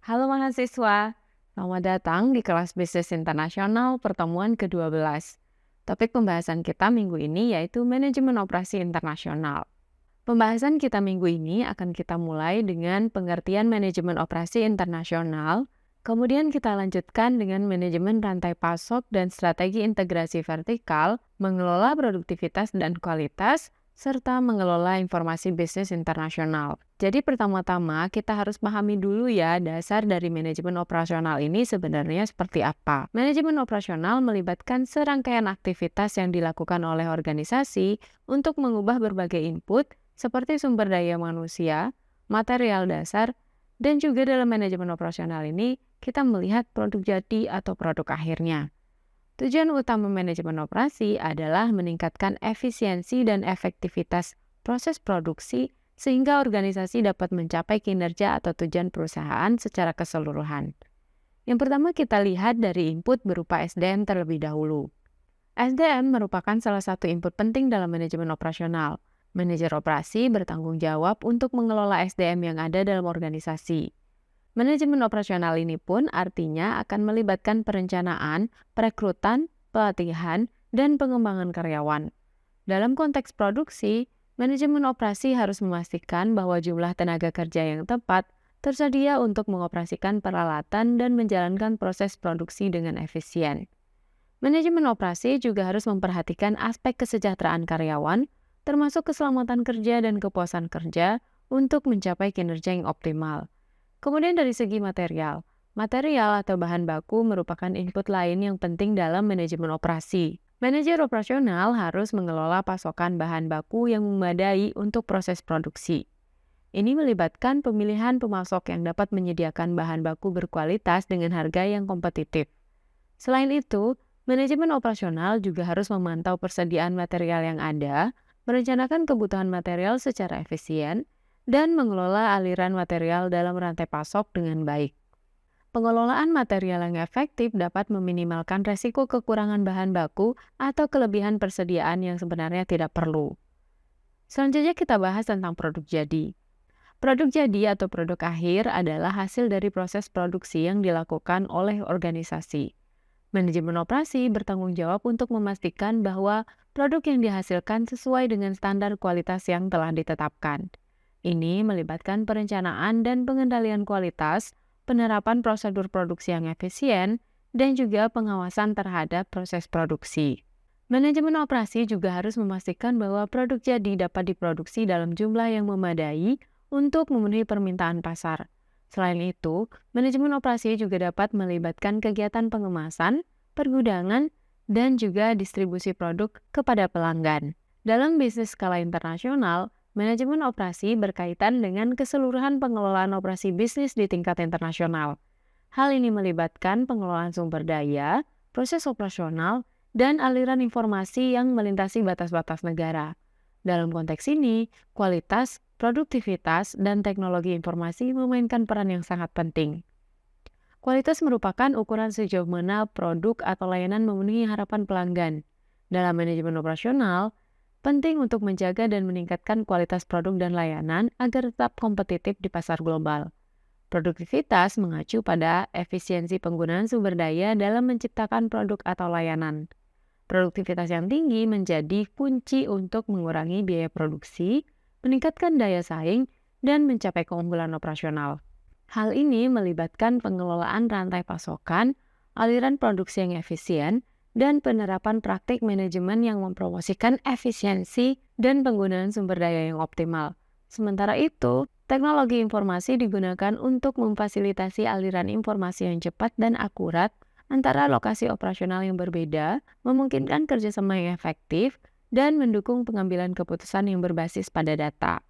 Halo mahasiswa, selamat datang di kelas Bisnis Internasional pertemuan ke-12. Topik pembahasan kita minggu ini yaitu Manajemen Operasi Internasional. Pembahasan kita minggu ini akan kita mulai dengan pengertian manajemen operasi internasional, kemudian kita lanjutkan dengan manajemen rantai pasok dan strategi integrasi vertikal, mengelola produktivitas dan kualitas, serta mengelola informasi bisnis internasional. Jadi pertama-tama kita harus pahami dulu ya dasar dari manajemen operasional ini sebenarnya seperti apa. Manajemen operasional melibatkan serangkaian aktivitas yang dilakukan oleh organisasi untuk mengubah berbagai input seperti sumber daya manusia, material dasar, dan juga dalam manajemen operasional ini kita melihat produk jadi atau produk akhirnya. Tujuan utama manajemen operasi adalah meningkatkan efisiensi dan efektivitas proses produksi sehingga organisasi dapat mencapai kinerja atau tujuan perusahaan secara keseluruhan. Yang pertama kita lihat dari input berupa SDM terlebih dahulu. SDM merupakan salah satu input penting dalam manajemen operasional. Manajer operasi bertanggung jawab untuk mengelola SDM yang ada dalam organisasi. Manajemen operasional ini pun artinya akan melibatkan perencanaan, perekrutan, pelatihan, dan pengembangan karyawan. Dalam konteks produksi, manajemen operasi harus memastikan bahwa jumlah tenaga kerja yang tepat tersedia untuk mengoperasikan peralatan dan menjalankan proses produksi dengan efisien. Manajemen operasi juga harus memperhatikan aspek kesejahteraan karyawan, termasuk keselamatan kerja dan kepuasan kerja untuk mencapai kinerja yang optimal. Kemudian dari segi material, material atau bahan baku merupakan input lain yang penting dalam manajemen operasi. Manajer operasional harus mengelola pasokan bahan baku yang memadai untuk proses produksi. Ini melibatkan pemilihan pemasok yang dapat menyediakan bahan baku berkualitas dengan harga yang kompetitif. Selain itu, manajemen operasional juga harus memantau persediaan material yang ada, merencanakan kebutuhan material secara efisien, dan mengelola aliran material dalam rantai pasok dengan baik. Pengelolaan material yang efektif dapat meminimalkan resiko kekurangan bahan baku atau kelebihan persediaan yang sebenarnya tidak perlu. Selanjutnya kita bahas tentang produk jadi. Produk jadi atau produk akhir adalah hasil dari proses produksi yang dilakukan oleh organisasi. Manajemen operasi bertanggung jawab untuk memastikan bahwa produk yang dihasilkan sesuai dengan standar kualitas yang telah ditetapkan. Ini melibatkan perencanaan dan pengendalian kualitas, penerapan prosedur produksi yang efisien, dan juga pengawasan terhadap proses produksi. Manajemen operasi juga harus memastikan bahwa produk jadi dapat diproduksi dalam jumlah yang memadai untuk memenuhi permintaan pasar. Selain itu, manajemen operasi juga dapat melibatkan kegiatan pengemasan, pergudangan, dan juga distribusi produk kepada pelanggan. Dalam bisnis skala internasional, manajemen operasi berkaitan dengan keseluruhan pengelolaan operasi bisnis di tingkat internasional. Hal ini melibatkan pengelolaan sumber daya, proses operasional, dan aliran informasi yang melintasi batas-batas negara. Dalam konteks ini, kualitas, produktivitas, dan teknologi informasi memainkan peran yang sangat penting. Kualitas merupakan ukuran sejauh mana produk atau layanan memenuhi harapan pelanggan. Dalam manajemen operasional, penting untuk menjaga dan meningkatkan kualitas produk dan layanan agar tetap kompetitif di pasar global. Produktivitas mengacu pada efisiensi penggunaan sumber daya dalam menciptakan produk atau layanan. Produktivitas yang tinggi menjadi kunci untuk mengurangi biaya produksi, meningkatkan daya saing, dan mencapai keunggulan operasional. Hal ini melibatkan pengelolaan rantai pasokan, aliran produksi yang efisien, dan penerapan praktik manajemen yang mempromosikan efisiensi dan penggunaan sumber daya yang optimal. Sementara itu, teknologi informasi digunakan untuk memfasilitasi aliran informasi yang cepat dan akurat antara lokasi operasional yang berbeda, memungkinkan kerjasama yang efektif, dan mendukung pengambilan keputusan yang berbasis pada data.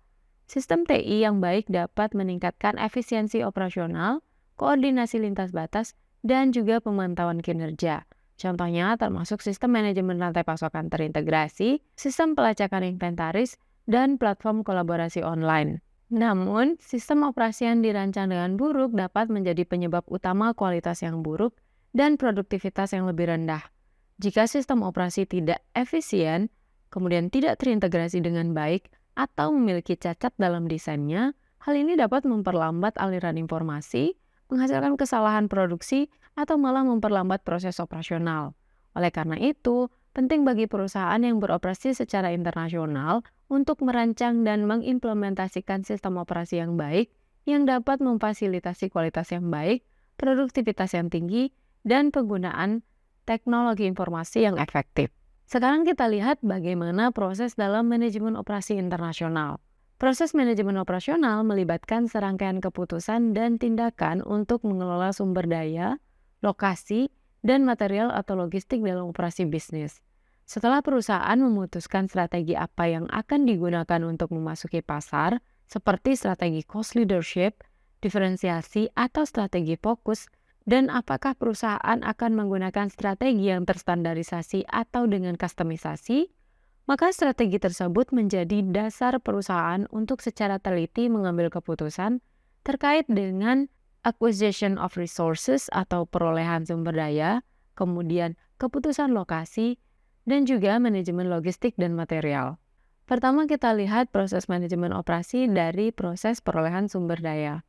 Sistem TI yang baik dapat meningkatkan efisiensi operasional, koordinasi lintas batas, dan juga pemantauan kinerja. Contohnya termasuk sistem manajemen rantai pasokan terintegrasi, sistem pelacakan inventaris, dan platform kolaborasi online. Namun, sistem operasi yang dirancang dengan buruk dapat menjadi penyebab utama kualitas yang buruk dan produktivitas yang lebih rendah. Jika sistem operasi tidak efisien, kemudian tidak terintegrasi dengan baik, atau memiliki cacat dalam desainnya, hal ini dapat memperlambat aliran informasi, menghasilkan kesalahan produksi, atau malah memperlambat proses operasional. Oleh karena itu, penting bagi perusahaan yang beroperasi secara internasional untuk merancang dan mengimplementasikan sistem operasi yang baik yang dapat memfasilitasi kualitas yang baik, produktivitas yang tinggi, dan penggunaan teknologi informasi yang efektif. Sekarang kita lihat bagaimana proses dalam manajemen operasi internasional. Proses manajemen operasional melibatkan serangkaian keputusan dan tindakan untuk mengelola sumber daya, lokasi, dan material atau logistik dalam operasi bisnis. Setelah perusahaan memutuskan strategi apa yang akan digunakan untuk memasuki pasar, seperti strategi cost leadership, diferensiasi, atau strategi fokus, dan apakah perusahaan akan menggunakan strategi yang terstandarisasi atau dengan kustomisasi, maka strategi tersebut menjadi dasar perusahaan untuk secara teliti mengambil keputusan terkait dengan acquisition of resources atau perolehan sumber daya, kemudian keputusan lokasi, dan juga manajemen logistik dan material. Pertama kita lihat proses manajemen operasi dari proses perolehan sumber daya.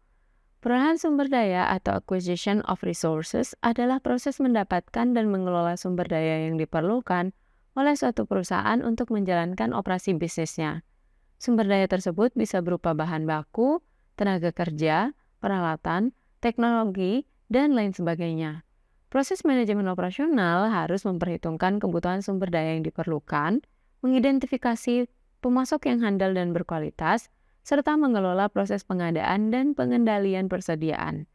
Perolehan sumber daya atau acquisition of resources adalah proses mendapatkan dan mengelola sumber daya yang diperlukan oleh suatu perusahaan untuk menjalankan operasi bisnisnya. Sumber daya tersebut bisa berupa bahan baku, tenaga kerja, peralatan, teknologi, dan lain sebagainya. Proses manajemen operasional harus memperhitungkan kebutuhan sumber daya yang diperlukan, mengidentifikasi pemasok yang handal dan berkualitas, serta mengelola proses pengadaan dan pengendalian persediaan.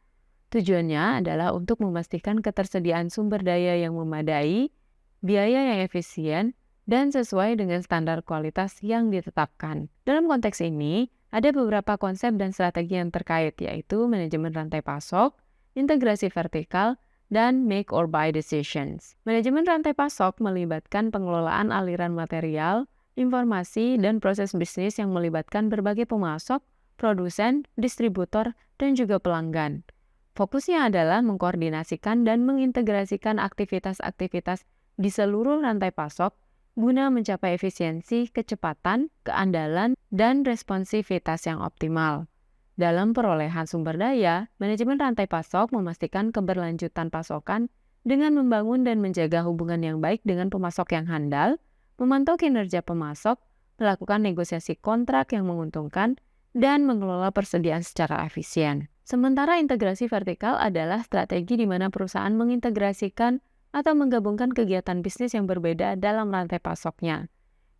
Tujuannya adalah untuk memastikan ketersediaan sumber daya yang memadai, biaya yang efisien, dan sesuai dengan standar kualitas yang ditetapkan. Dalam konteks ini, ada beberapa konsep dan strategi yang terkait, yaitu manajemen rantai pasok, integrasi vertikal, dan make or buy decisions. Manajemen rantai pasok melibatkan pengelolaan aliran material, informasi, dan proses bisnis yang melibatkan berbagai pemasok, produsen, distributor, dan juga pelanggan. Fokusnya adalah mengkoordinasikan dan mengintegrasikan aktivitas-aktivitas di seluruh rantai pasok guna mencapai efisiensi, kecepatan, keandalan, dan responsivitas yang optimal. Dalam perolehan sumber daya, manajemen rantai pasok memastikan keberlanjutan pasokan dengan membangun dan menjaga hubungan yang baik dengan pemasok yang handal, memantau kinerja pemasok, melakukan negosiasi kontrak yang menguntungkan, dan mengelola persediaan secara efisien. Sementara integrasi vertikal adalah strategi di mana perusahaan mengintegrasikan atau menggabungkan kegiatan bisnis yang berbeda dalam rantai pasoknya.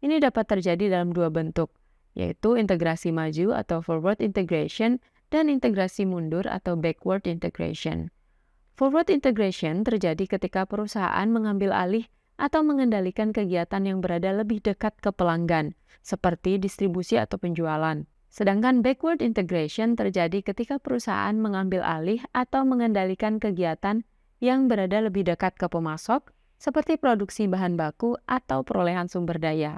Ini dapat terjadi dalam dua bentuk, yaitu integrasi maju atau forward integration dan integrasi mundur atau backward integration. Forward integration terjadi ketika perusahaan mengambil alih atau mengendalikan kegiatan yang berada lebih dekat ke pelanggan, seperti distribusi atau penjualan. Sedangkan backward integration terjadi ketika perusahaan mengambil alih atau mengendalikan kegiatan yang berada lebih dekat ke pemasok, seperti produksi bahan baku atau perolehan sumber daya.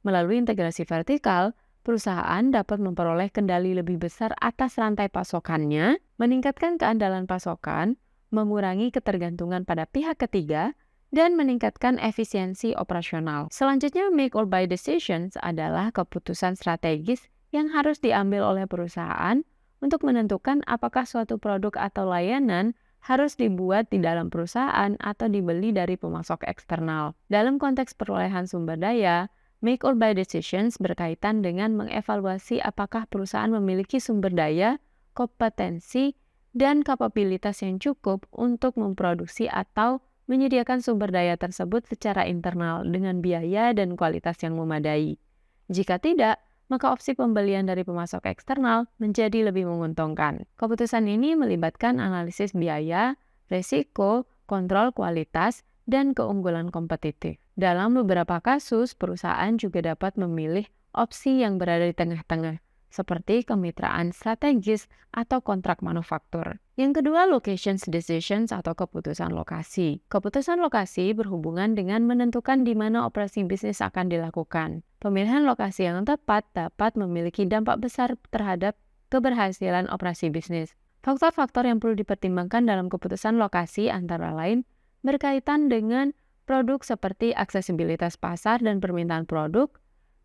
Melalui integrasi vertikal, perusahaan dapat memperoleh kendali lebih besar atas rantai pasokannya, meningkatkan keandalan pasokan, mengurangi ketergantungan pada pihak ketiga, dan meningkatkan efisiensi operasional. Selanjutnya, make or buy decisions adalah keputusan strategis yang harus diambil oleh perusahaan untuk menentukan apakah suatu produk atau layanan harus dibuat di dalam perusahaan atau dibeli dari pemasok eksternal. Dalam konteks perolehan sumber daya, make or buy decisions berkaitan dengan mengevaluasi apakah perusahaan memiliki sumber daya, kompetensi, dan kapabilitas yang cukup untuk memproduksi atau menyediakan sumber daya tersebut secara internal dengan biaya dan kualitas yang memadai. Jika tidak, maka opsi pembelian dari pemasok eksternal menjadi lebih menguntungkan. Keputusan ini melibatkan analisis biaya, risiko, kontrol kualitas, dan keunggulan kompetitif. Dalam beberapa kasus, perusahaan juga dapat memilih opsi yang berada di tengah-tengah, seperti kemitraan strategis atau kontrak manufaktur. Yang kedua, locations decisions atau keputusan lokasi. Keputusan lokasi berhubungan dengan menentukan di mana operasi bisnis akan dilakukan. Pemilihan lokasi yang tepat dapat memiliki dampak besar terhadap keberhasilan operasi bisnis. Faktor-faktor yang perlu dipertimbangkan dalam keputusan lokasi antara lain berkaitan dengan produk seperti aksesibilitas pasar dan permintaan produk,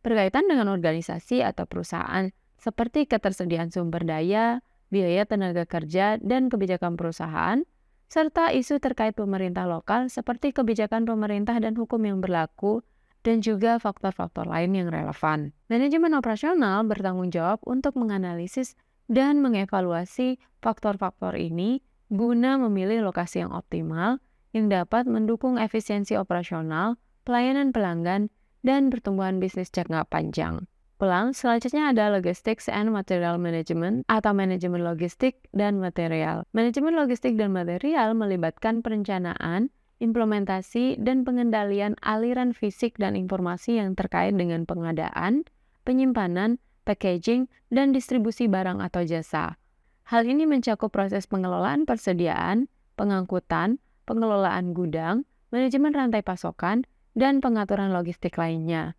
berkaitan dengan organisasi atau perusahaan seperti ketersediaan sumber daya, biaya tenaga kerja, dan kebijakan perusahaan, serta isu terkait pemerintah lokal seperti kebijakan pemerintah dan hukum yang berlaku, dan juga faktor-faktor lain yang relevan. Manajemen operasional bertanggung jawab untuk menganalisis dan mengevaluasi faktor-faktor ini guna memilih lokasi yang optimal yang dapat mendukung efisiensi operasional, pelayanan pelanggan, dan pertumbuhan bisnis jangka panjang. Selanjutnya ada Logistics and Material Management atau manajemen logistik dan material. Manajemen logistik dan material melibatkan perencanaan, implementasi, dan pengendalian aliran fisik dan informasi yang terkait dengan pengadaan, penyimpanan, packaging, dan distribusi barang atau jasa. Hal ini mencakup proses pengelolaan persediaan, pengangkutan, pengelolaan gudang, manajemen rantai pasokan, dan pengaturan logistik lainnya.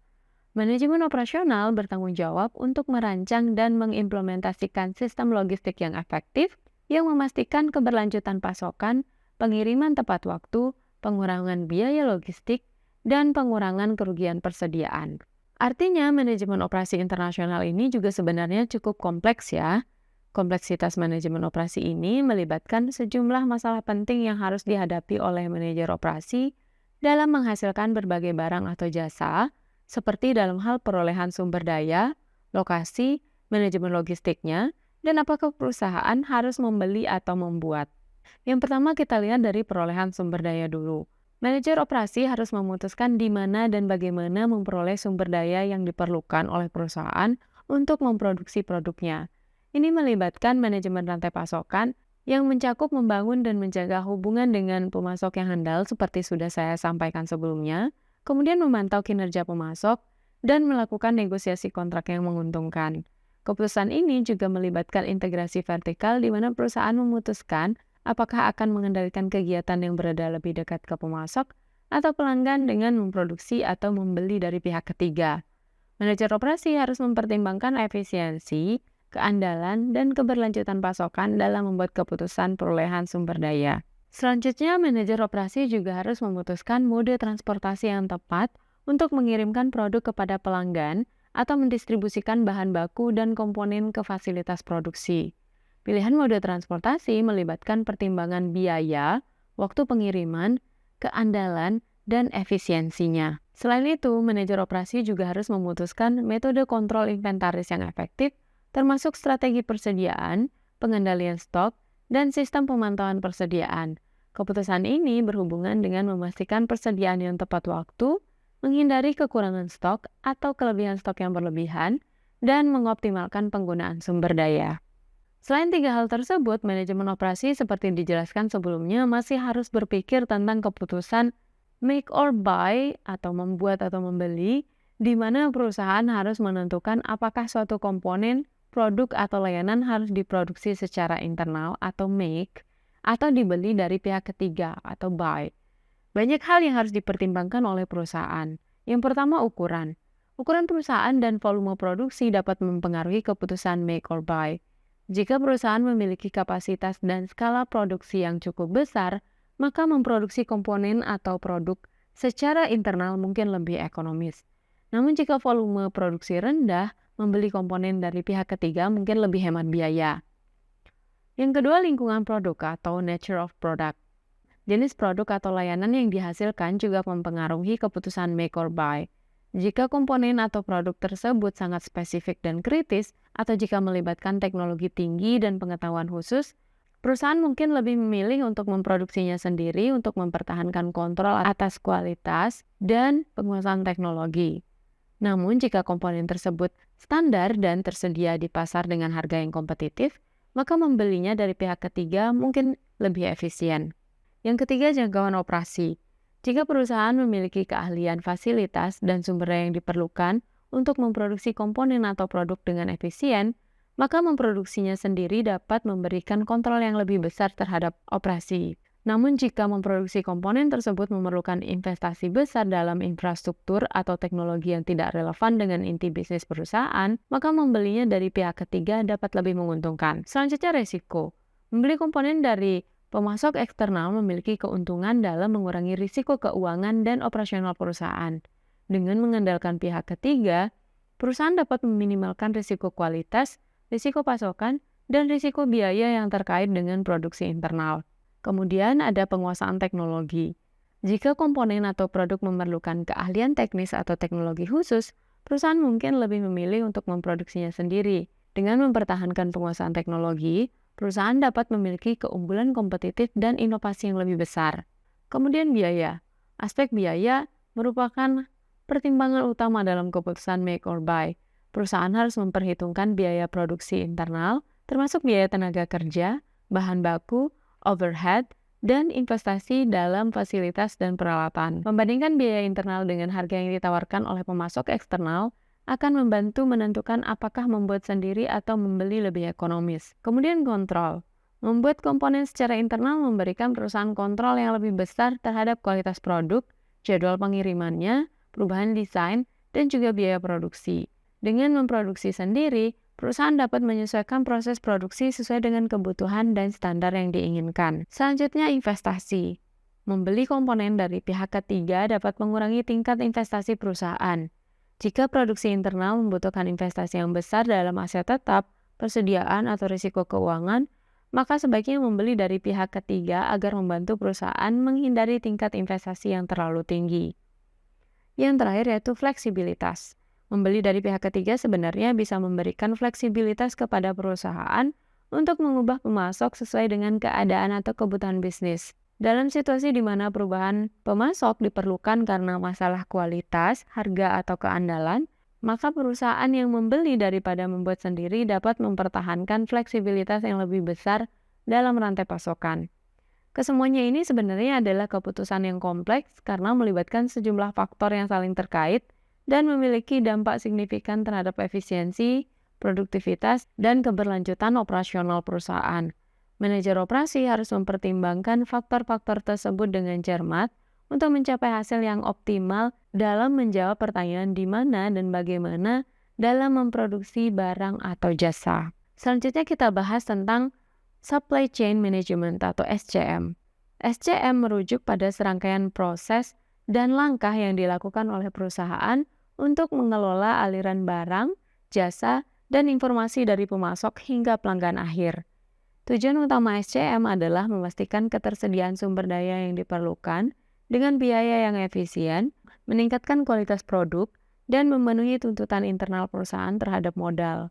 Manajemen operasional bertanggung jawab untuk merancang dan mengimplementasikan sistem logistik yang efektif yang memastikan keberlanjutan pasokan, pengiriman tepat waktu, pengurangan biaya logistik, dan pengurangan kerugian persediaan. Artinya, manajemen operasi internasional ini juga sebenarnya cukup kompleks ya. Kompleksitas manajemen operasi ini melibatkan sejumlah masalah penting yang harus dihadapi oleh manajer operasi dalam menghasilkan berbagai barang atau jasa, seperti dalam hal perolehan sumber daya, lokasi, manajemen logistiknya, dan apakah perusahaan harus membeli atau membuat. Yang pertama kita lihat dari perolehan sumber daya dulu. Manajer operasi harus memutuskan di mana dan bagaimana memperoleh sumber daya yang diperlukan oleh perusahaan untuk memproduksi produknya. Ini melibatkan manajemen rantai pasokan yang mencakup membangun dan menjaga hubungan dengan pemasok yang handal seperti sudah saya sampaikan sebelumnya, kemudian memantau kinerja pemasok, dan melakukan negosiasi kontrak yang menguntungkan. Keputusan ini juga melibatkan integrasi vertikal di mana perusahaan memutuskan apakah akan mengendalikan kegiatan yang berada lebih dekat ke pemasok atau pelanggan dengan memproduksi atau membeli dari pihak ketiga. Manajer operasi harus mempertimbangkan efisiensi, keandalan, dan keberlanjutan pasokan dalam membuat keputusan perolehan sumber daya. Selanjutnya, manajer operasi juga harus memutuskan mode transportasi yang tepat untuk mengirimkan produk kepada pelanggan atau mendistribusikan bahan baku dan komponen ke fasilitas produksi. Pilihan mode transportasi melibatkan pertimbangan biaya, waktu pengiriman, keandalan, dan efisiensinya. Selain itu, manajer operasi juga harus memutuskan metode kontrol inventaris yang efektif, termasuk strategi persediaan, pengendalian stok, dan sistem pemantauan persediaan. Keputusan ini berhubungan dengan memastikan persediaan yang tepat waktu, menghindari kekurangan stok atau kelebihan stok yang berlebihan, dan mengoptimalkan penggunaan sumber daya. Selain tiga hal tersebut, manajemen operasi seperti dijelaskan sebelumnya masih harus berpikir tentang keputusan make or buy atau membuat atau membeli, di mana perusahaan harus menentukan apakah suatu komponen, produk atau layanan harus diproduksi secara internal atau make, atau dibeli dari pihak ketiga atau buy. Banyak hal yang harus dipertimbangkan oleh perusahaan. Yang pertama, ukuran. Ukuran perusahaan dan volume produksi dapat mempengaruhi keputusan make or buy. Jika perusahaan memiliki kapasitas dan skala produksi yang cukup besar, maka memproduksi komponen atau produk secara internal mungkin lebih ekonomis. Namun jika volume produksi rendah, membeli komponen dari pihak ketiga mungkin lebih hemat biaya. Yang kedua, lingkungan produk atau nature of product. Jenis produk atau layanan yang dihasilkan juga mempengaruhi keputusan make or buy. Jika komponen atau produk tersebut sangat spesifik dan kritis, atau jika melibatkan teknologi tinggi dan pengetahuan khusus, perusahaan mungkin lebih memilih untuk memproduksinya sendiri untuk mempertahankan kontrol atas kualitas dan penguasaan teknologi. Namun, jika komponen tersebut standar dan tersedia di pasar dengan harga yang kompetitif, maka membelinya dari pihak ketiga mungkin lebih efisien. Yang ketiga, jangkauan operasi. Jika perusahaan memiliki keahlian fasilitas dan sumber daya yang diperlukan untuk memproduksi komponen atau produk dengan efisien, maka memproduksinya sendiri dapat memberikan kontrol yang lebih besar terhadap operasi. Namun jika memproduksi komponen tersebut memerlukan investasi besar dalam infrastruktur atau teknologi yang tidak relevan dengan inti bisnis perusahaan, maka membelinya dari pihak ketiga dapat lebih menguntungkan. Selanjutnya, resiko. Membeli komponen dari pemasok eksternal memiliki keuntungan dalam mengurangi risiko keuangan dan operasional perusahaan. Dengan mengandalkan pihak ketiga, perusahaan dapat meminimalkan risiko kualitas, risiko pasokan, dan risiko biaya yang terkait dengan produksi internal. Kemudian ada penguasaan teknologi. Jika komponen atau produk memerlukan keahlian teknis atau teknologi khusus, perusahaan mungkin lebih memilih untuk memproduksinya sendiri. Dengan mempertahankan penguasaan teknologi, perusahaan dapat memiliki keunggulan kompetitif dan inovasi yang lebih besar. Kemudian biaya. Aspek biaya merupakan pertimbangan utama dalam keputusan make or buy. Perusahaan harus memperhitungkan biaya produksi internal, termasuk biaya tenaga kerja, bahan baku, overhead, dan investasi dalam fasilitas dan peralatan. Membandingkan biaya internal dengan harga yang ditawarkan oleh pemasok eksternal akan membantu menentukan apakah membuat sendiri atau membeli lebih ekonomis. Kemudian kontrol. Membuat komponen secara internal memberikan perusahaan kontrol yang lebih besar terhadap kualitas produk, jadwal pengirimannya, perubahan desain, dan juga biaya produksi. Dengan memproduksi sendiri, perusahaan dapat menyesuaikan proses produksi sesuai dengan kebutuhan dan standar yang diinginkan. Selanjutnya, investasi. Membeli komponen dari pihak ketiga dapat mengurangi tingkat investasi perusahaan. Jika produksi internal membutuhkan investasi yang besar dalam aset tetap, persediaan, atau risiko keuangan, maka sebaiknya membeli dari pihak ketiga agar membantu perusahaan menghindari tingkat investasi yang terlalu tinggi. Yang terakhir yaitu fleksibilitas. Membeli dari pihak ketiga sebenarnya bisa memberikan fleksibilitas kepada perusahaan untuk mengubah pemasok sesuai dengan keadaan atau kebutuhan bisnis. Dalam situasi di mana perubahan pemasok diperlukan karena masalah kualitas, harga, atau keandalan, maka perusahaan yang membeli daripada membuat sendiri dapat mempertahankan fleksibilitas yang lebih besar dalam rantai pasokan. Kesemuanya ini sebenarnya adalah keputusan yang kompleks karena melibatkan sejumlah faktor yang saling terkait dan memiliki dampak signifikan terhadap efisiensi, produktivitas, dan keberlanjutan operasional perusahaan. Manajer operasi harus mempertimbangkan faktor-faktor tersebut dengan cermat untuk mencapai hasil yang optimal dalam menjawab pertanyaan di mana dan bagaimana dalam memproduksi barang atau jasa. Selanjutnya kita bahas tentang Supply Chain Management atau SCM. SCM merujuk pada serangkaian proses dan langkah yang dilakukan oleh perusahaan untuk mengelola aliran barang, jasa, dan informasi dari pemasok hingga pelanggan akhir. Tujuan utama SCM adalah memastikan ketersediaan sumber daya yang diperlukan dengan biaya yang efisien, meningkatkan kualitas produk, dan memenuhi tuntutan internal perusahaan terhadap modal.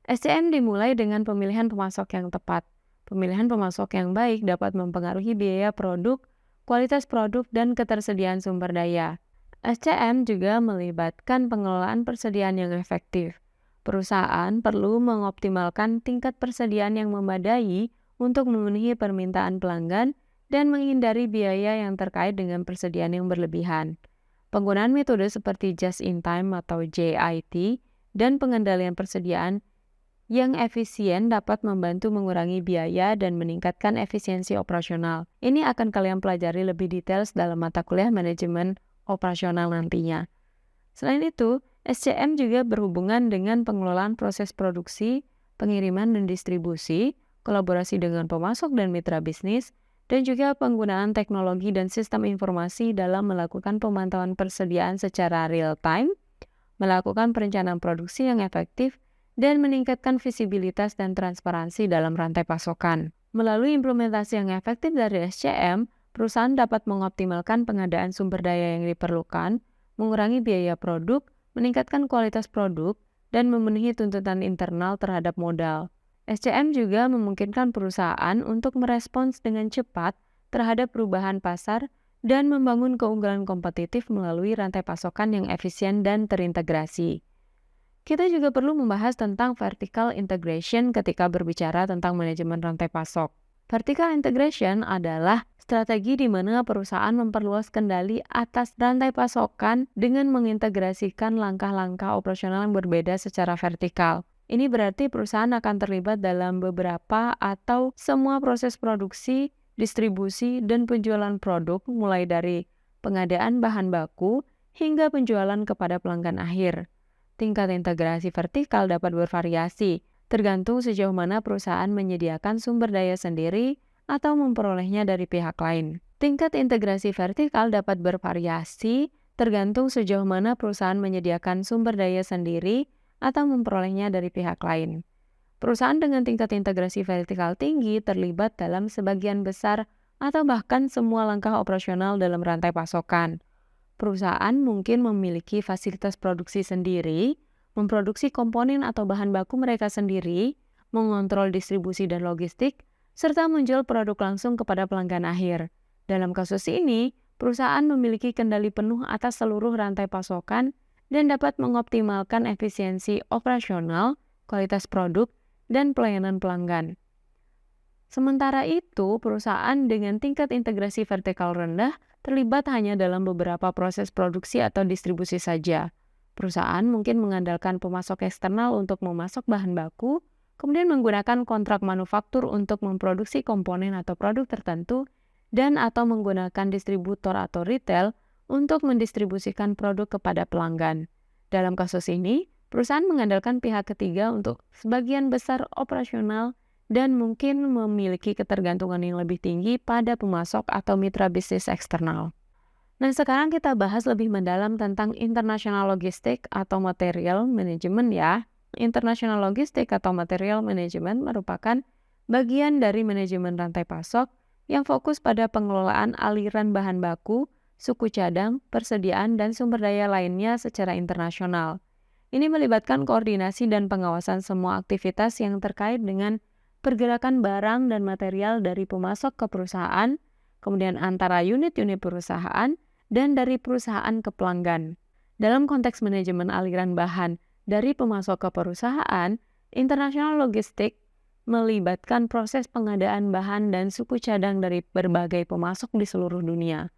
SCM dimulai dengan pemilihan pemasok yang tepat. Pemilihan pemasok yang baik dapat mempengaruhi biaya produk, kualitas produk, dan ketersediaan sumber daya. SCM juga melibatkan pengelolaan persediaan yang efektif. Perusahaan perlu mengoptimalkan tingkat persediaan yang memadai untuk memenuhi permintaan pelanggan dan menghindari biaya yang terkait dengan persediaan yang berlebihan. Penggunaan metode seperti just-in-time atau JIT dan pengendalian persediaan yang efisien dapat membantu mengurangi biaya dan meningkatkan efisiensi operasional. Ini akan kalian pelajari lebih detail dalam mata kuliah manajemen operasional nantinya. Selain itu, SCM juga berhubungan dengan pengelolaan proses produksi, pengiriman dan distribusi, kolaborasi dengan pemasok dan mitra bisnis, dan juga penggunaan teknologi dan sistem informasi dalam melakukan pemantauan persediaan secara real-time, melakukan perencanaan produksi yang efektif, dan meningkatkan visibilitas dan transparansi dalam rantai pasokan. Melalui implementasi yang efektif dari SCM, perusahaan dapat mengoptimalkan pengadaan sumber daya yang diperlukan, mengurangi biaya produk, meningkatkan kualitas produk, dan memenuhi tuntutan internal terhadap modal. SCM juga memungkinkan perusahaan untuk merespons dengan cepat terhadap perubahan pasar dan membangun keunggulan kompetitif melalui rantai pasokan yang efisien dan terintegrasi. Kita juga perlu membahas tentang vertical integration ketika berbicara tentang manajemen rantai pasok. Vertical integration adalah strategi di mana perusahaan memperluas kendali atas rantai pasokan dengan mengintegrasikan langkah-langkah operasional yang berbeda secara vertikal. Ini berarti perusahaan akan terlibat dalam beberapa atau semua proses produksi, distribusi, dan penjualan produk mulai dari pengadaan bahan baku hingga penjualan kepada pelanggan akhir. Tingkat integrasi vertikal dapat bervariasi, tergantung sejauh mana perusahaan menyediakan sumber daya sendiri atau memperolehnya dari pihak lain. Tingkat integrasi vertikal dapat bervariasi, tergantung sejauh mana perusahaan menyediakan sumber daya sendiri atau memperolehnya dari pihak lain. Perusahaan dengan tingkat integrasi vertikal tinggi terlibat dalam sebagian besar atau bahkan semua langkah operasional dalam rantai pasokan. Perusahaan mungkin memiliki fasilitas produksi sendiri, memproduksi komponen atau bahan baku mereka sendiri, mengontrol distribusi dan logistik, serta menjual produk langsung kepada pelanggan akhir. Dalam kasus ini, perusahaan memiliki kendali penuh atas seluruh rantai pasokan dan dapat mengoptimalkan efisiensi operasional, kualitas produk, dan pelayanan pelanggan. Sementara itu, perusahaan dengan tingkat integrasi vertikal rendah terlibat hanya dalam beberapa proses produksi atau distribusi saja. Perusahaan mungkin mengandalkan pemasok eksternal untuk memasok bahan baku, kemudian menggunakan kontrak manufaktur untuk memproduksi komponen atau produk tertentu, dan atau menggunakan distributor atau retail untuk mendistribusikan produk kepada pelanggan. Dalam kasus ini, perusahaan mengandalkan pihak ketiga untuk sebagian besar operasional dan mungkin memiliki ketergantungan yang lebih tinggi pada pemasok atau mitra bisnis eksternal. Nah, sekarang kita bahas lebih mendalam tentang international logistik atau material management ya. International logistik atau material management merupakan bagian dari manajemen rantai pasok yang fokus pada pengelolaan aliran bahan baku, suku cadang, persediaan, dan sumber daya lainnya secara internasional. Ini melibatkan koordinasi dan pengawasan semua aktivitas yang terkait dengan pergerakan barang dan material dari pemasok ke perusahaan, kemudian antara unit-unit perusahaan, dan dari perusahaan ke pelanggan. Dalam konteks manajemen aliran bahan dari pemasok ke perusahaan, international logistik melibatkan proses pengadaan bahan dan suku cadang dari berbagai pemasok di seluruh dunia.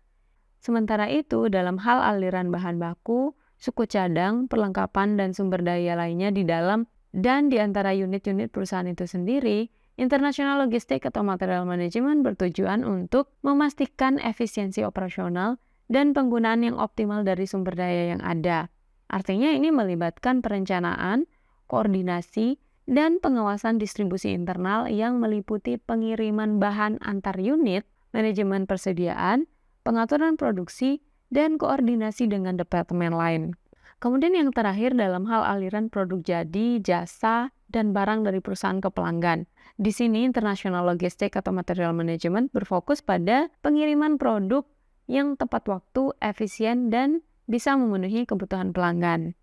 Sementara itu, dalam hal aliran bahan baku, suku cadang, perlengkapan, dan sumber daya lainnya di dalam dan di antara unit-unit perusahaan itu sendiri, international logistik atau material management bertujuan untuk memastikan efisiensi operasional dan penggunaan yang optimal dari sumber daya yang ada. Artinya ini melibatkan perencanaan, koordinasi, dan pengawasan distribusi internal yang meliputi pengiriman bahan antar unit, manajemen persediaan, pengaturan produksi, dan koordinasi dengan departemen lain. Kemudian yang terakhir dalam hal aliran produk jadi, jasa, dan barang dari perusahaan ke pelanggan. Di sini international logistik atau material management berfokus pada pengiriman produk yang tepat waktu, efisien, dan bisa memenuhi kebutuhan pelanggan.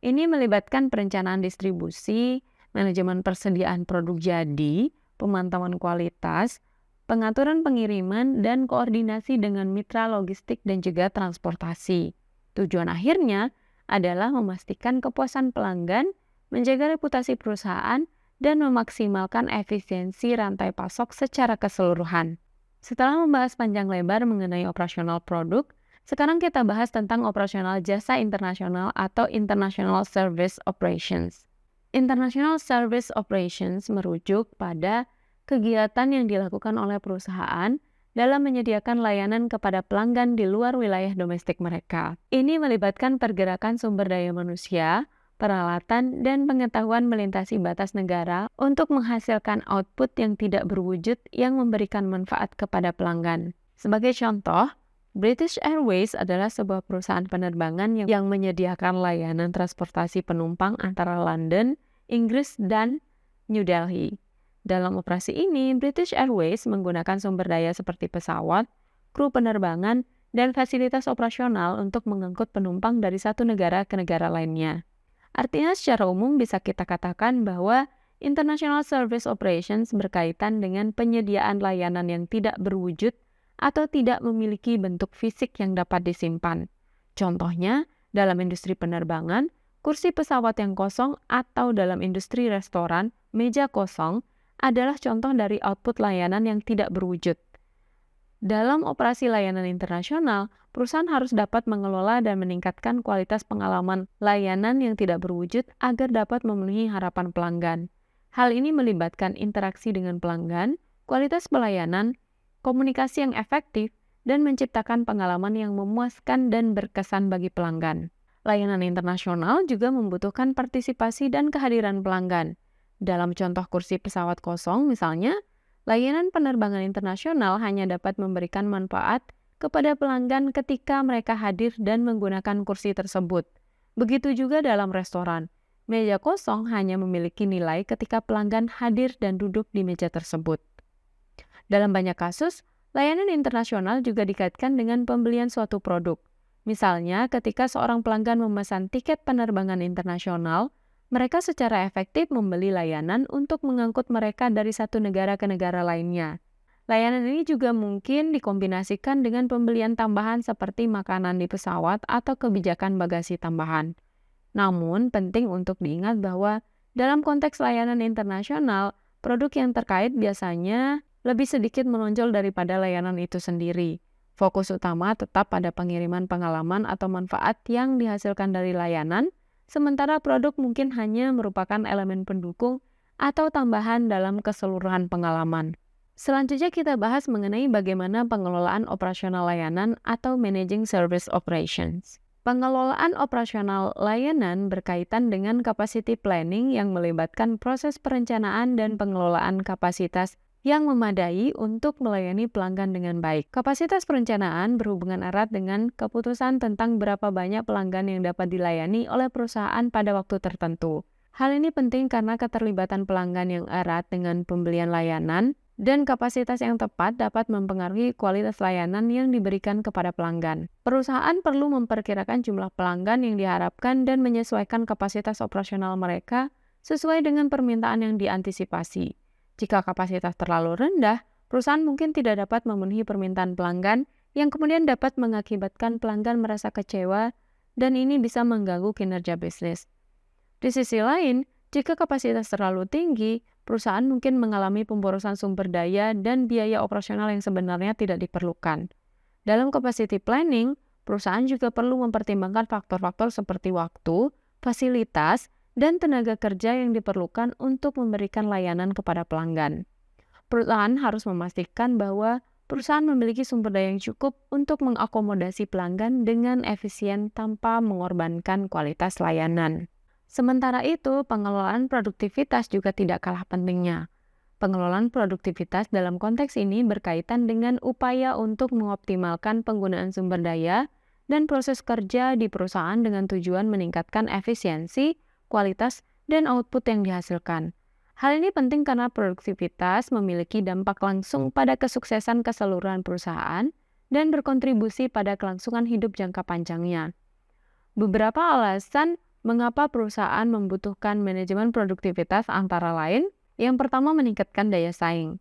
Ini melibatkan perencanaan distribusi, manajemen persediaan produk jadi, pemantauan kualitas, pengaturan pengiriman, dan koordinasi dengan mitra logistik dan juga transportasi. Tujuan akhirnya adalah memastikan kepuasan pelanggan, menjaga reputasi perusahaan, dan memaksimalkan efisiensi rantai pasok secara keseluruhan. Setelah membahas panjang lebar mengenai operasional produk, sekarang kita bahas tentang operasional jasa internasional atau International Service Operations. International Service Operations merujuk pada kegiatan yang dilakukan oleh perusahaan dalam menyediakan layanan kepada pelanggan di luar wilayah domestik mereka. Ini melibatkan pergerakan sumber daya manusia, peralatan, dan pengetahuan melintasi batas negara untuk menghasilkan output yang tidak berwujud yang memberikan manfaat kepada pelanggan. Sebagai contoh, British Airways adalah sebuah perusahaan penerbangan yang menyediakan layanan transportasi penumpang antara London, Inggris, dan New Delhi. Dalam operasi ini, British Airways menggunakan sumber daya seperti pesawat, kru penerbangan, dan fasilitas operasional untuk mengangkut penumpang dari satu negara ke negara lainnya. Artinya secara umum bisa kita katakan bahwa International Service Operations berkaitan dengan penyediaan layanan yang tidak berwujud atau tidak memiliki bentuk fisik yang dapat disimpan. Contohnya, dalam industri penerbangan, kursi pesawat yang kosong atau dalam industri restoran, meja kosong adalah contoh dari output layanan yang tidak berwujud. Dalam operasi layanan internasional, perusahaan harus dapat mengelola dan meningkatkan kualitas pengalaman layanan yang tidak berwujud agar dapat memenuhi harapan pelanggan. Hal ini melibatkan interaksi dengan pelanggan, kualitas pelayanan, komunikasi yang efektif, dan menciptakan pengalaman yang memuaskan dan berkesan bagi pelanggan. Layanan internasional juga membutuhkan partisipasi dan kehadiran pelanggan. Dalam contoh kursi pesawat kosong misalnya, layanan penerbangan internasional hanya dapat memberikan manfaat kepada pelanggan ketika mereka hadir dan menggunakan kursi tersebut. Begitu juga dalam restoran. Meja kosong hanya memiliki nilai ketika pelanggan hadir dan duduk di meja tersebut. Dalam banyak kasus, layanan internasional juga dikaitkan dengan pembelian suatu produk. Misalnya, ketika seorang pelanggan memesan tiket penerbangan internasional, mereka secara efektif membeli layanan untuk mengangkut mereka dari satu negara ke negara lainnya. Layanan ini juga mungkin dikombinasikan dengan pembelian tambahan seperti makanan di pesawat atau kebijakan bagasi tambahan. Namun, penting untuk diingat bahwa dalam konteks layanan internasional, produk yang terkait biasanya lebih sedikit menonjol daripada layanan itu sendiri. Fokus utama tetap pada pengiriman pengalaman atau manfaat yang dihasilkan dari layanan, sementara produk mungkin hanya merupakan elemen pendukung atau tambahan dalam keseluruhan pengalaman. Selanjutnya kita bahas mengenai bagaimana pengelolaan operasional layanan atau managing service operations. Pengelolaan operasional layanan berkaitan dengan capacity planning yang melibatkan proses perencanaan dan pengelolaan kapasitas yang memadai untuk melayani pelanggan dengan baik. Kapasitas perencanaan berhubungan erat dengan keputusan tentang berapa banyak pelanggan yang dapat dilayani oleh perusahaan pada waktu tertentu. Hal ini penting karena keterlibatan pelanggan yang erat dengan pembelian layanan dan kapasitas yang tepat dapat mempengaruhi kualitas layanan yang diberikan kepada pelanggan. Perusahaan perlu memperkirakan jumlah pelanggan yang diharapkan dan menyesuaikan kapasitas operasional mereka sesuai dengan permintaan yang diantisipasi. Jika kapasitas terlalu rendah, perusahaan mungkin tidak dapat memenuhi permintaan pelanggan yang kemudian dapat mengakibatkan pelanggan merasa kecewa dan ini bisa mengganggu kinerja bisnis. Di sisi lain, jika kapasitas terlalu tinggi, perusahaan mungkin mengalami pemborosan sumber daya dan biaya operasional yang sebenarnya tidak diperlukan. Dalam capacity planning, perusahaan juga perlu mempertimbangkan faktor-faktor seperti waktu, fasilitas, dan tenaga kerja yang diperlukan untuk memberikan layanan kepada pelanggan. Perusahaan harus memastikan bahwa perusahaan memiliki sumber daya yang cukup untuk mengakomodasi pelanggan dengan efisien tanpa mengorbankan kualitas layanan. Sementara itu, pengelolaan produktivitas juga tidak kalah pentingnya. Pengelolaan produktivitas dalam konteks ini berkaitan dengan upaya untuk mengoptimalkan penggunaan sumber daya dan proses kerja di perusahaan dengan tujuan meningkatkan efisiensi, kualitas, dan output yang dihasilkan. Hal ini penting karena produktivitas memiliki dampak langsung pada kesuksesan keseluruhan perusahaan dan berkontribusi pada kelangsungan hidup jangka panjangnya. Beberapa alasan mengapa perusahaan membutuhkan manajemen produktivitas antara lain, yang pertama meningkatkan daya saing.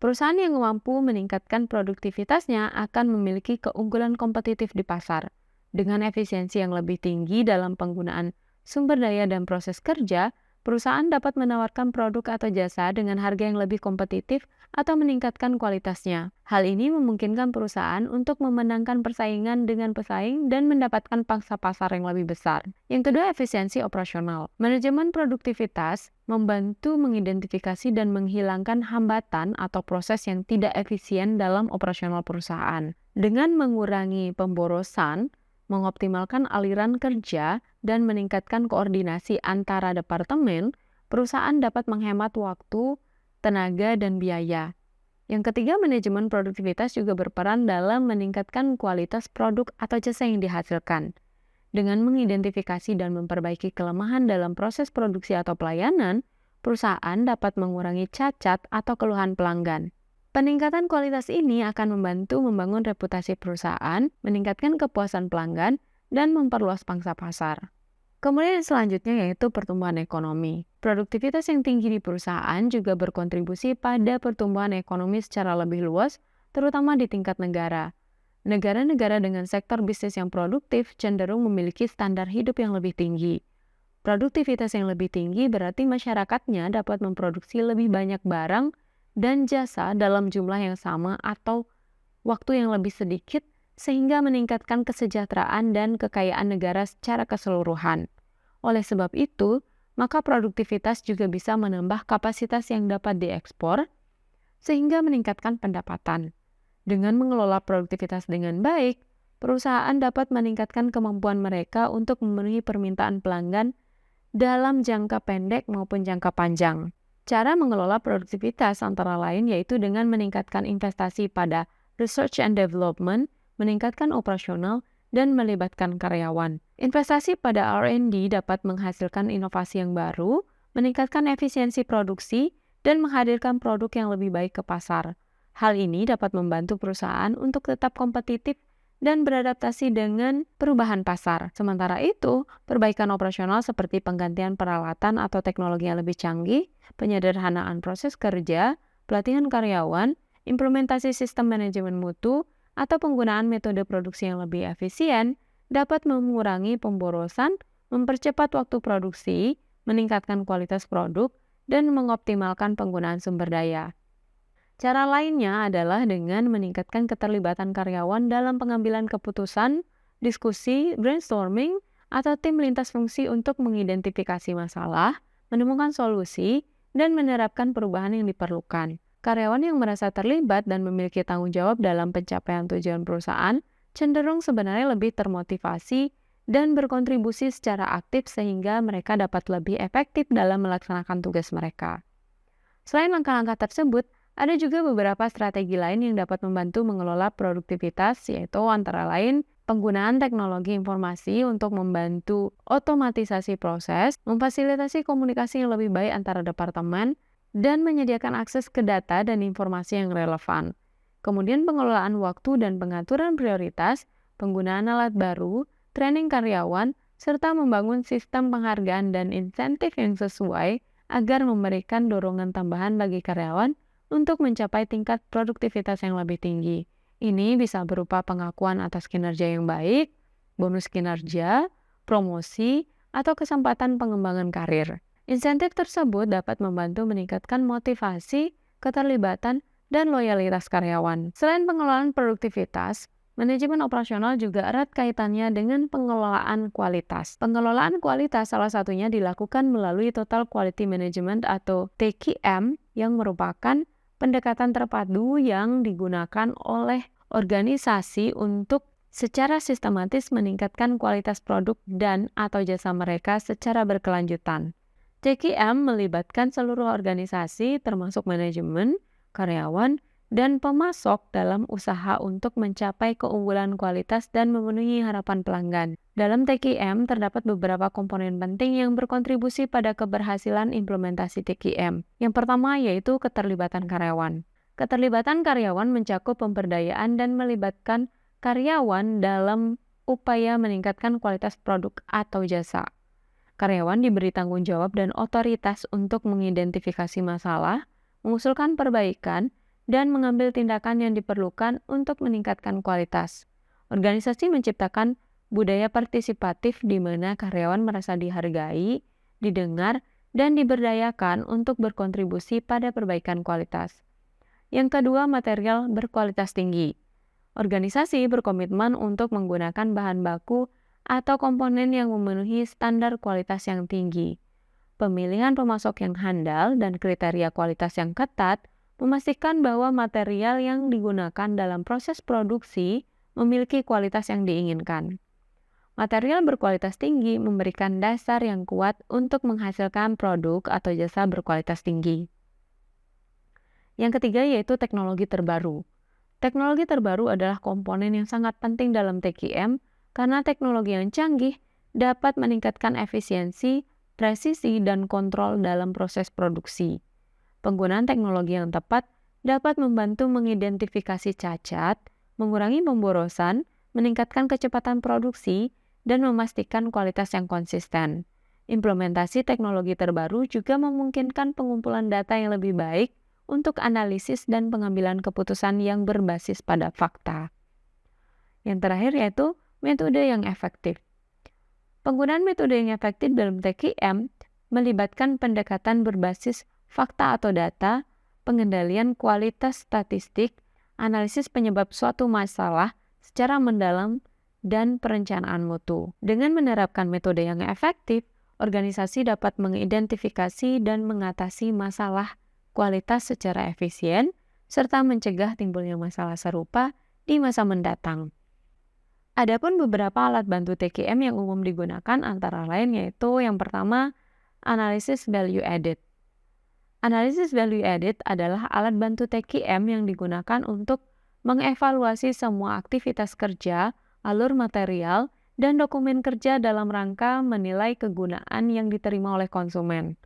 Perusahaan yang mampu meningkatkan produktivitasnya akan memiliki keunggulan kompetitif di pasar. Dengan efisiensi yang lebih tinggi dalam penggunaan sumber daya dan proses kerja, perusahaan dapat menawarkan produk atau jasa dengan harga yang lebih kompetitif atau meningkatkan kualitasnya. Hal ini memungkinkan perusahaan untuk memenangkan persaingan dengan pesaing dan mendapatkan pangsa pasar yang lebih besar. Yang kedua, efisiensi operasional. Manajemen produktivitas membantu mengidentifikasi dan menghilangkan hambatan atau proses yang tidak efisien dalam operasional perusahaan. Dengan mengurangi pemborosan, mengoptimalkan aliran kerja, dan meningkatkan koordinasi antara departemen, perusahaan dapat menghemat waktu, tenaga, dan biaya. Yang ketiga, manajemen produktivitas juga berperan dalam meningkatkan kualitas produk atau jasa yang dihasilkan. Dengan mengidentifikasi dan memperbaiki kelemahan dalam proses produksi atau pelayanan, perusahaan dapat mengurangi cacat atau keluhan pelanggan. Peningkatan kualitas ini akan membantu membangun reputasi perusahaan, meningkatkan kepuasan pelanggan, dan memperluas pangsa pasar. Kemudian yang selanjutnya yaitu pertumbuhan ekonomi. Produktivitas yang tinggi di perusahaan juga berkontribusi pada pertumbuhan ekonomi secara lebih luas, terutama di tingkat negara. Negara-negara dengan sektor bisnis yang produktif cenderung memiliki standar hidup yang lebih tinggi. Produktivitas yang lebih tinggi berarti masyarakatnya dapat memproduksi lebih banyak barang dan jasa dalam jumlah yang sama atau waktu yang lebih sedikit sehingga meningkatkan kesejahteraan dan kekayaan negara secara keseluruhan. Oleh sebab itu, maka produktivitas juga bisa menambah kapasitas yang dapat diekspor sehingga meningkatkan pendapatan. Dengan mengelola produktivitas dengan baik, perusahaan dapat meningkatkan kemampuan mereka untuk memenuhi permintaan pelanggan dalam jangka pendek maupun jangka panjang. Cara mengelola produktivitas antara lain yaitu dengan meningkatkan investasi pada research and development, meningkatkan operasional, dan melibatkan karyawan. Investasi pada R&D dapat menghasilkan inovasi yang baru, meningkatkan efisiensi produksi, dan menghadirkan produk yang lebih baik ke pasar. Hal ini dapat membantu perusahaan untuk tetap kompetitif dan beradaptasi dengan perubahan pasar. Sementara itu, perbaikan operasional seperti penggantian peralatan atau teknologi yang lebih canggih, penyederhanaan proses kerja, pelatihan karyawan, implementasi sistem manajemen mutu, atau penggunaan metode produksi yang lebih efisien dapat mengurangi pemborosan, mempercepat waktu produksi, meningkatkan kualitas produk, dan mengoptimalkan penggunaan sumber daya. Cara lainnya adalah dengan meningkatkan keterlibatan karyawan dalam pengambilan keputusan, diskusi, brainstorming, atau tim lintas fungsi untuk mengidentifikasi masalah, menemukan solusi, dan menerapkan perubahan yang diperlukan. Karyawan yang merasa terlibat dan memiliki tanggung jawab dalam pencapaian tujuan perusahaan cenderung sebenarnya lebih termotivasi dan berkontribusi secara aktif sehingga mereka dapat lebih efektif dalam melaksanakan tugas mereka. Selain langkah-langkah tersebut, ada juga beberapa strategi lain yang dapat membantu mengelola produktivitas, yaitu antara lain penggunaan teknologi informasi untuk membantu otomatisasi proses, memfasilitasi komunikasi yang lebih baik antara departemen, dan menyediakan akses ke data dan informasi yang relevan. Kemudian pengelolaan waktu dan pengaturan prioritas, penggunaan alat baru, training karyawan, serta membangun sistem penghargaan dan insentif yang sesuai agar memberikan dorongan tambahan bagi karyawan untuk mencapai tingkat produktivitas yang lebih tinggi. Ini bisa berupa pengakuan atas kinerja yang baik, bonus kinerja, promosi, atau kesempatan pengembangan karir. Insentif tersebut dapat membantu meningkatkan motivasi, keterlibatan, dan loyalitas karyawan. Selain pengelolaan produktivitas, manajemen operasional juga erat kaitannya dengan pengelolaan kualitas. Pengelolaan kualitas salah satunya dilakukan melalui Total Quality Management atau TQM yang merupakan pendekatan terpadu yang digunakan oleh organisasi untuk secara sistematis meningkatkan kualitas produk dan atau jasa mereka secara berkelanjutan. TQM melibatkan seluruh organisasi termasuk manajemen, karyawan, dan pemasok dalam usaha untuk mencapai keunggulan kualitas dan memenuhi harapan pelanggan. Dalam TQM terdapat beberapa komponen penting yang berkontribusi pada keberhasilan implementasi TQM. Yang pertama yaitu keterlibatan karyawan. Keterlibatan karyawan mencakup pemberdayaan dan melibatkan karyawan dalam upaya meningkatkan kualitas produk atau jasa. Karyawan diberi tanggung jawab dan otoritas untuk mengidentifikasi masalah, mengusulkan perbaikan, dan mengambil tindakan yang diperlukan untuk meningkatkan kualitas. Organisasi menciptakan budaya partisipatif di mana karyawan merasa dihargai, didengar, dan diberdayakan untuk berkontribusi pada perbaikan kualitas. Yang kedua, material berkualitas tinggi. Organisasi berkomitmen untuk menggunakan bahan baku atau komponen yang memenuhi standar kualitas yang tinggi. Pemilihan pemasok yang handal dan kriteria kualitas yang ketat memastikan bahwa material yang digunakan dalam proses produksi memiliki kualitas yang diinginkan. Material berkualitas tinggi memberikan dasar yang kuat untuk menghasilkan produk atau jasa berkualitas tinggi. Yang ketiga yaitu teknologi terbaru. Teknologi terbaru adalah komponen yang sangat penting dalam TQM karena teknologi yang canggih dapat meningkatkan efisiensi, presisi, dan kontrol dalam proses produksi. Penggunaan teknologi yang tepat dapat membantu mengidentifikasi cacat, mengurangi pemborosan, meningkatkan kecepatan produksi, dan memastikan kualitas yang konsisten. Implementasi teknologi terbaru juga memungkinkan pengumpulan data yang lebih baik untuk analisis dan pengambilan keputusan yang berbasis pada fakta. Yang terakhir yaitu metode yang efektif. Penggunaan metode yang efektif dalam TQM melibatkan pendekatan berbasis fakta atau data, pengendalian kualitas statistik, analisis penyebab suatu masalah secara mendalam, dan perencanaan mutu. Dengan menerapkan metode yang efektif, organisasi dapat mengidentifikasi dan mengatasi masalah kualitas secara efisien, serta mencegah timbulnya masalah serupa di masa mendatang. Adapun beberapa alat bantu TQM yang umum digunakan antara lain yaitu yang pertama, analisis value added. Analisis value added adalah alat bantu TQM yang digunakan untuk mengevaluasi semua aktivitas kerja, alur material, dan dokumen kerja dalam rangka menilai kegunaan yang diterima oleh konsumen.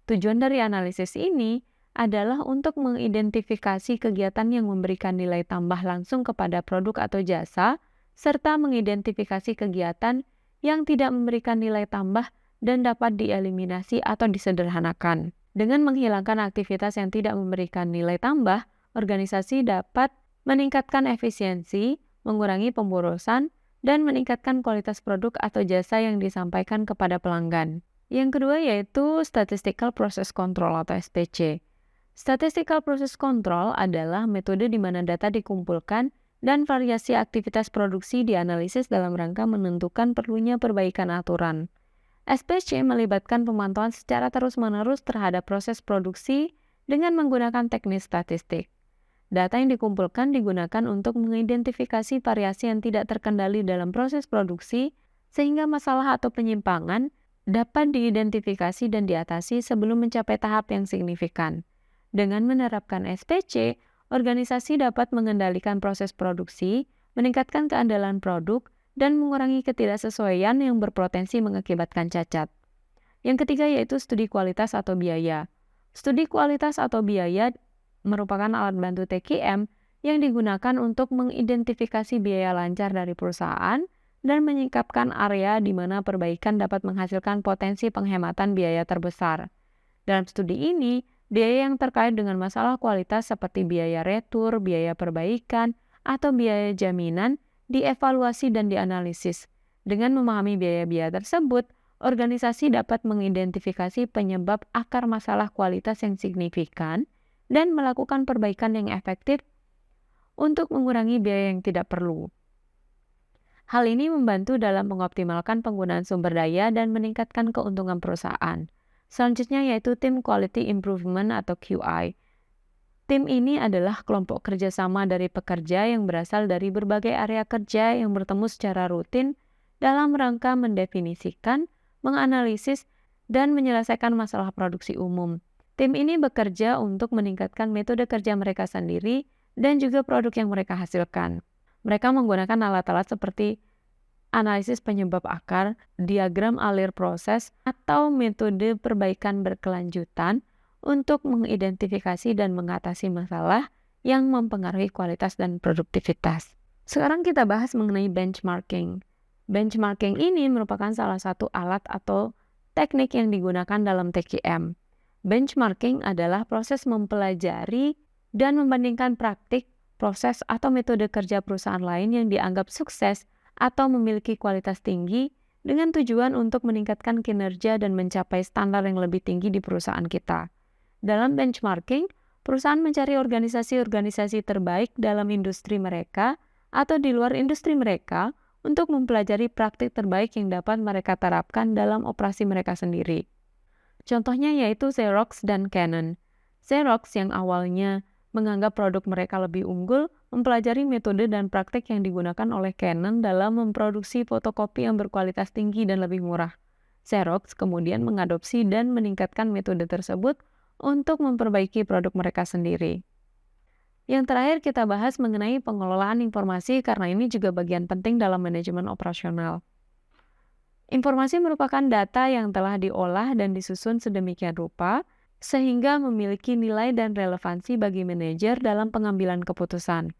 Tujuan dari analisis ini adalah untuk mengidentifikasi kegiatan yang memberikan nilai tambah langsung kepada produk atau jasa, serta mengidentifikasi kegiatan yang tidak memberikan nilai tambah dan dapat dieliminasi atau disederhanakan. Dengan menghilangkan aktivitas yang tidak memberikan nilai tambah, organisasi dapat meningkatkan efisiensi, mengurangi pemborosan, dan meningkatkan kualitas produk atau jasa yang disampaikan kepada pelanggan. Yang kedua yaitu Statistical Process Control atau SPC. Statistical Process Control adalah metode di mana data dikumpulkan dan variasi aktivitas produksi dianalisis dalam rangka menentukan perlunya perbaikan aturan. SPC melibatkan pemantauan secara terus-menerus terhadap proses produksi dengan menggunakan teknik statistik. Data yang dikumpulkan digunakan untuk mengidentifikasi variasi yang tidak terkendali dalam proses produksi, sehingga masalah atau penyimpangan dapat diidentifikasi dan diatasi sebelum mencapai tahap yang signifikan. Dengan menerapkan SPC, organisasi dapat mengendalikan proses produksi, meningkatkan keandalan produk, dan mengurangi ketidaksesuaian yang berpotensi mengakibatkan cacat. Yang ketiga yaitu studi kualitas atau biaya. Studi kualitas atau biaya merupakan alat bantu TQM yang digunakan untuk mengidentifikasi biaya lancar dari perusahaan dan menyingkapkan area di mana perbaikan dapat menghasilkan potensi penghematan biaya terbesar. Dalam studi ini, biaya yang terkait dengan masalah kualitas seperti biaya retur, biaya perbaikan, atau biaya jaminan dievaluasi dan dianalisis. Dengan memahami biaya-biaya tersebut, organisasi dapat mengidentifikasi penyebab akar masalah kualitas yang signifikan dan melakukan perbaikan yang efektif untuk mengurangi biaya yang tidak perlu. Hal ini membantu dalam mengoptimalkan penggunaan sumber daya dan meningkatkan keuntungan perusahaan. Selanjutnya yaitu Tim Quality Improvement atau QI. Tim ini adalah kelompok kerjasama dari pekerja yang berasal dari berbagai area kerja yang bertemu secara rutin dalam rangka mendefinisikan, menganalisis, dan menyelesaikan masalah produksi umum. Tim ini bekerja untuk meningkatkan metode kerja mereka sendiri dan juga produk yang mereka hasilkan. Mereka menggunakan alat-alat seperti analisis penyebab akar, diagram alir proses, atau metode perbaikan berkelanjutan untuk mengidentifikasi dan mengatasi masalah yang mempengaruhi kualitas dan produktivitas. Sekarang kita bahas mengenai benchmarking. Benchmarking ini merupakan salah satu alat atau teknik yang digunakan dalam TQM. Benchmarking adalah proses mempelajari dan membandingkan praktik, proses atau metode kerja perusahaan lain yang dianggap sukses atau memiliki kualitas tinggi dengan tujuan untuk meningkatkan kinerja dan mencapai standar yang lebih tinggi di perusahaan kita. Dalam benchmarking, perusahaan mencari organisasi-organisasi terbaik dalam industri mereka atau di luar industri mereka untuk mempelajari praktik terbaik yang dapat mereka terapkan dalam operasi mereka sendiri. Contohnya yaitu Xerox dan Canon. Xerox yang awalnya menganggap produk mereka lebih unggul, mempelajari metode dan praktik yang digunakan oleh Canon dalam memproduksi fotokopi yang berkualitas tinggi dan lebih murah. Xerox kemudian mengadopsi dan meningkatkan metode tersebut untuk memperbaiki produk mereka sendiri. Yang terakhir kita bahas mengenai pengelolaan informasi karena ini juga bagian penting dalam manajemen operasional. Informasi merupakan data yang telah diolah dan disusun sedemikian rupa sehingga memiliki nilai dan relevansi bagi manajer dalam pengambilan keputusan.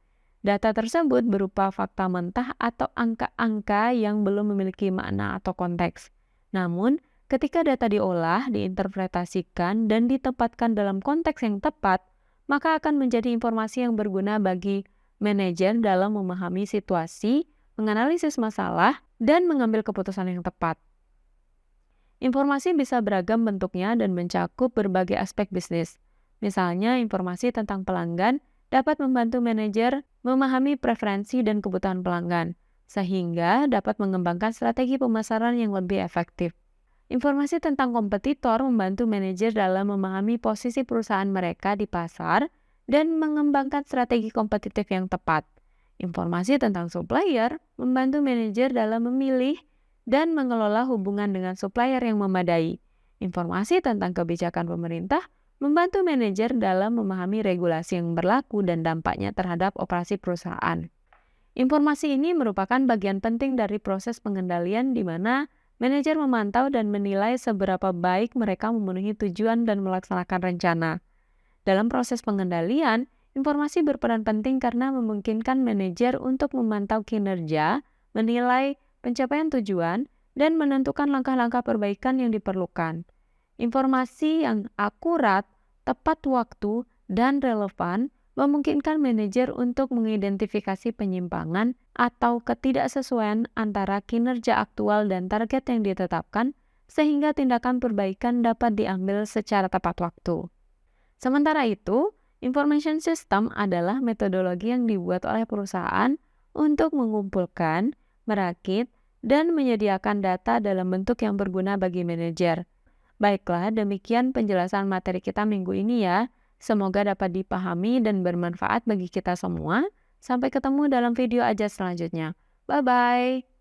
Data tersebut berupa fakta mentah atau angka-angka yang belum memiliki makna atau konteks. Namun, ketika data diolah, diinterpretasikan, dan ditempatkan dalam konteks yang tepat, maka akan menjadi informasi yang berguna bagi manajer dalam memahami situasi, menganalisis masalah, dan mengambil keputusan yang tepat. Informasi bisa beragam bentuknya dan mencakup berbagai aspek bisnis. Misalnya, informasi tentang pelanggan dapat membantu manajer memahami preferensi dan kebutuhan pelanggan, sehingga dapat mengembangkan strategi pemasaran yang lebih efektif. Informasi tentang kompetitor membantu manajer dalam memahami posisi perusahaan mereka di pasar dan mengembangkan strategi kompetitif yang tepat. Informasi tentang supplier membantu manajer dalam memilih dan mengelola hubungan dengan supplier yang memadai. Informasi tentang kebijakan pemerintah membantu manajer dalam memahami regulasi yang berlaku dan dampaknya terhadap operasi perusahaan. Informasi ini merupakan bagian penting dari proses pengendalian di mana manajer memantau dan menilai seberapa baik mereka memenuhi tujuan dan melaksanakan rencana. Dalam proses pengendalian, informasi berperan penting karena memungkinkan manajer untuk memantau kinerja, menilai pencapaian tujuan, dan menentukan langkah-langkah perbaikan yang diperlukan. Informasi yang akurat, tepat waktu, dan relevan memungkinkan manajer untuk mengidentifikasi penyimpangan atau ketidaksesuaian antara kinerja aktual dan target yang ditetapkan, sehingga tindakan perbaikan dapat diambil secara tepat waktu. Sementara itu, information system adalah metodologi yang dibuat oleh perusahaan untuk mengumpulkan, merakit, dan menyediakan data dalam bentuk yang berguna bagi manajer. Baiklah, demikian penjelasan materi kita minggu ini ya. Semoga dapat dipahami dan bermanfaat bagi kita semua. Sampai ketemu dalam video aja selanjutnya. Bye-bye.